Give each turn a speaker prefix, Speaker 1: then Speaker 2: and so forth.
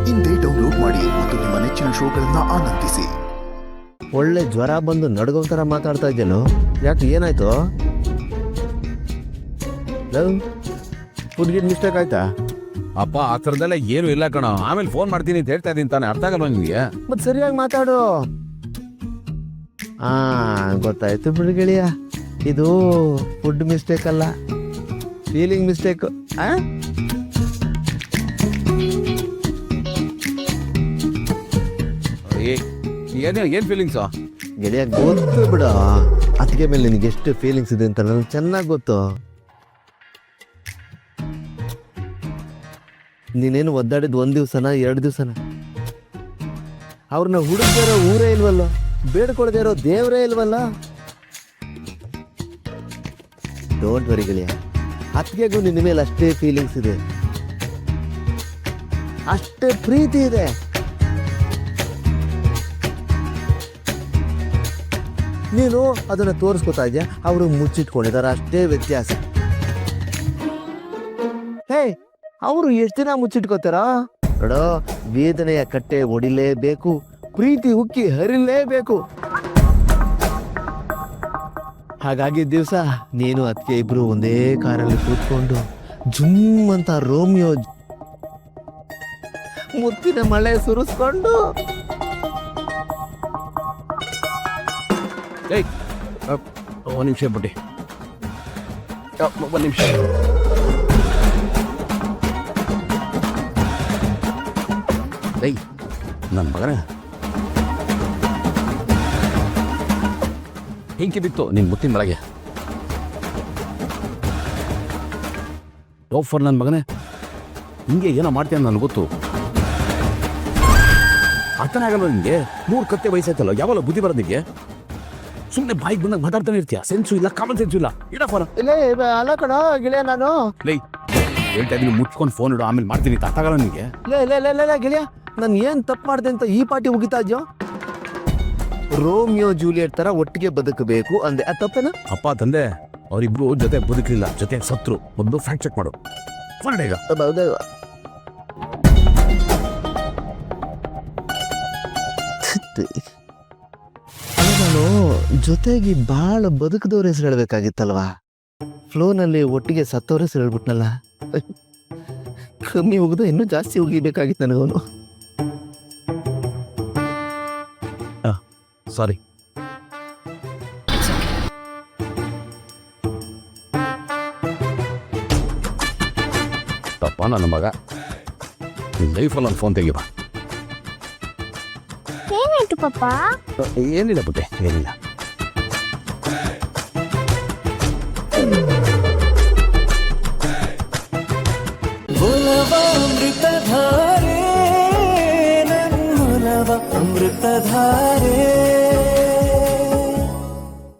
Speaker 1: ಇಂದೇ ಡೌನ್ಲೋಡ್ ಮಾಡಿ ಮತ್ತು ನಿಮ್ಮ ನೆಚ್ಚಿನ ಶೋಗಳನ್ನ ಆನಂದಿಸಿ.
Speaker 2: ಒಳ್ಳೆ ಜ್ವರ ಬಂದು ನಡ್ಗೋ ಥರ ಮಾತಾಡ್ತಾ ಇದ್ದೇನು? ಯಾಕೆ ಏನಾಯ್ತು? ಫುಡ್ಗೆ ಮಿಸ್ಟೇಕ್ ಆಯ್ತಾ?
Speaker 3: ಅಪ್ಪ ಆ ಥರದೆಲ್ಲ ಏನು ಇಲ್ಲ ಕಣ. ಆಮೇಲೆ ಫೋನ್ ಮಾಡ್ತೀನಿ ಅಂತ ಹೇಳ್ತಾ ಇದ್ದೀನಿ ತಾನೆ, ಅರ್ಥ ಆಗಲ್ಲ ನಿಮಗೆ?
Speaker 2: ಮತ್ತೆ ಸರಿಯಾಗಿ ಮಾತಾಡು. ಗೊತ್ತಾಯ್ತು ಬಿಡು ಗೆಳೆಯ, ಇದು ಫುಡ್ ಮಿಸ್ಟೇಕ್ ಅಲ್ಲ, ಫೀಲಿಂಗ್ ಮಿಸ್ಟೇಕ್.
Speaker 3: ಏನ್ ಫೀಲಿಂಗ್ಸು
Speaker 2: ಗೆಳೆಯ? ಗೊತ್ತು ಬಿಡ, ಅದಕ್ಕೆ ಮೇಲೆ ನಿನಗೆ ಎಷ್ಟು ಫೀಲಿಂಗ್ಸ್ ಇದೆ ಅಂತ ನನಗೆ ಚೆನ್ನಾಗಿ ಗೊತ್ತು. ನೀನೇನು ಒದ್ದಾಡಿದ್ 1 ದಿವಸನ 2 ದಿವಸನ? ಅವ್ರನ್ನ ಹುಡುಗದೇ ಇರೋ ಊರೇ ಇಲ್ವಲ್ಲ, ಬೇಡ್ಕೊಳ್ದೇ ಇರೋ ದೇವರೇ ಇಲ್ವಲ್ಲ. ಡೋಂಟ್ ವರಿ ಗೆಳೆಯ, ಅತ್ತಿಗೆಗೂ ನಿನ್ನ ಮೇಲೆ ಅಷ್ಟೇ ಫೀಲಿಂಗ್ಸ್ ಇದೆ, ಅಷ್ಟೇ ಪ್ರೀತಿ ಇದೆ. ನೀನು ಅದನ್ನ ತೋರಿಸ್ಕೊತಾ ಇದೆಯಾ, ಅವರು ಮುಚ್ಚಿಟ್ಕೊಂಡಿದ್ದಾರೆ, ಅಷ್ಟೇ ವ್ಯತ್ಯಾಸ. ಹೇ, ಅವರು ಎಷ್ಟು ದಿನ ಮುಚ್ಚಿಟ್ಕೋತಾರ ನೋಡೋ? ವೇದನೆಯ ಕಟ್ಟೆ ಒಡಿಲೇಬೇಕು, ಪ್ರೀತಿ ಉಕ್ಕಿ ಹರಿಲೇಬೇಕು. ಹಾಗಾಗಿ ದಿವಸ ನೀನು ಅದಕ್ಕೆ ಇಬ್ರು ಒಂದೇ ಕಾರಲ್ಲಿ ಕೂತ್ಕೊಂಡು ಜುಮ್ ಅಂತ ರೋಮಿಯೋ ಮುತ್ತಿನ ಮಳೆ ಸುರಿಸ್ಕೊಂಡು.
Speaker 3: ಒಂದು ನಿಮಿಷ ಬಿಡಿ, ಒಂದು ನಿಮಿಷ. ನನ್ನ ಮಗನ ಹಿಂಗೆ ಬಿತ್ತು ನಿನ್ನ ಮುತ್ತಿನ ಮಳೆಗೆ. ಟೋಫರ್ ನನ್ನ ಮಗನೇ, ಹಿಂಗೆ ಏನೋ ಮಾಡ್ತೀಯ ನನಗೆ ಗೊತ್ತು. ಅರ್ಥನೇ ಆಗಲ್ಲ ನಿನಗೆ. 100 ಕತ್ತೆ ವಯಸ್ಸಾಯ್ತಲ್ಲ, ಯಾವಾಗ ಬುದ್ಧಿ ಬರೋದು ನಿಮಗೆ? ಸುಮ್ಮನೆ ಬಾಯಿಗೆ ಬಂದಾಗ ಮಾತಾಡ್ತಾನೆ ಇರ್ತೀಯ. ಸೆನ್ಸು ಇಲ್ಲ, ಕಾಮನ್ ಸೆನ್ಸು ಇಲ್ಲ. ಇಡ ಫೋನ್.
Speaker 2: ಅಲ್ಲ ಕಣ ಗೆಳೆಯ, ನಾನು
Speaker 3: ಹೇಳ್ತಾ ಇದ್ದೀನಿ, ಮುಚ್ಕೊಂಡು ಫೋನ್ ಇಡು, ಆಮೇಲೆ ಮಾಡ್ತೀನಿ. ಅರ್ಥಾಗಲ್ಲ ನಿನಗೆ?
Speaker 2: ಗೆಳೆಯ, ನಾನು ಏನು ತಪ್ಪು ಮಾಡಿದೆ ಅಂತ ಈ ಪಾರ್ಟಿ ಮುಗಿತಾ ಇದ್ಯೋ? ರೋಮಿಯೋ ಜೂಲಿಯಟ್ ತರ ಒಟ್ಟಿಗೆ ಬದುಕಬೇಕು ಅಂದೆ, ಅದು ತಪ್ಪೇನ?
Speaker 3: ಅಪ್ಪ ತಂದೆ ಅವರಿಬ್ರು ಜೊತೆ ಬದುಕಲಿಲ್ಲ, ಜೊತೆ ಸತ್ರು. ಒಂದು ಫ್ಯಾಕ್ಟ್ ಚೆಕ್ ಮಾಡು. ಫೋನ್ ಈಗ.
Speaker 2: ನಾನು ಜೊತೆಗೆ ಭಾಳ ಬದುಕದವ್ರ ಹೆಸರು ಹೇಳ್ಬೇಕಾಗಿತ್ತಲ್ವಾ? ಫ್ಲೋನಲ್ಲಿ ಒಟ್ಟಿಗೆ ಸತ್ತವ್ರ ಹೆಸರು ಹೇಳ್ಬಿಟ್ನಲ್ಲ. ಕಮ್ಮಿ ಹೋಗುದು ಇನ್ನೂ ಜಾಸ್ತಿ ಹೋಗಿಬೇಕಾಗಿತ್ತು ನನಗವನು.
Speaker 3: ಸಾರಿ. ತಪ್ಪ ನನ್ನ ಮಗ. ಲೈಫಲ್ಲಿ ಒಂದು ಫೋನ್ ತೆಗಿಬ.
Speaker 4: ಏನಾಯ್ತು ಪಪ್ಪ?
Speaker 3: ಏನಿಲ್ಲ ಪುಟ್ಟೆ, ಏನಿಲ್ಲ.
Speaker 5: ಅಮೃತಧಾರೆ, ನನ್ನ ಅಮೃತಧಾರೆ.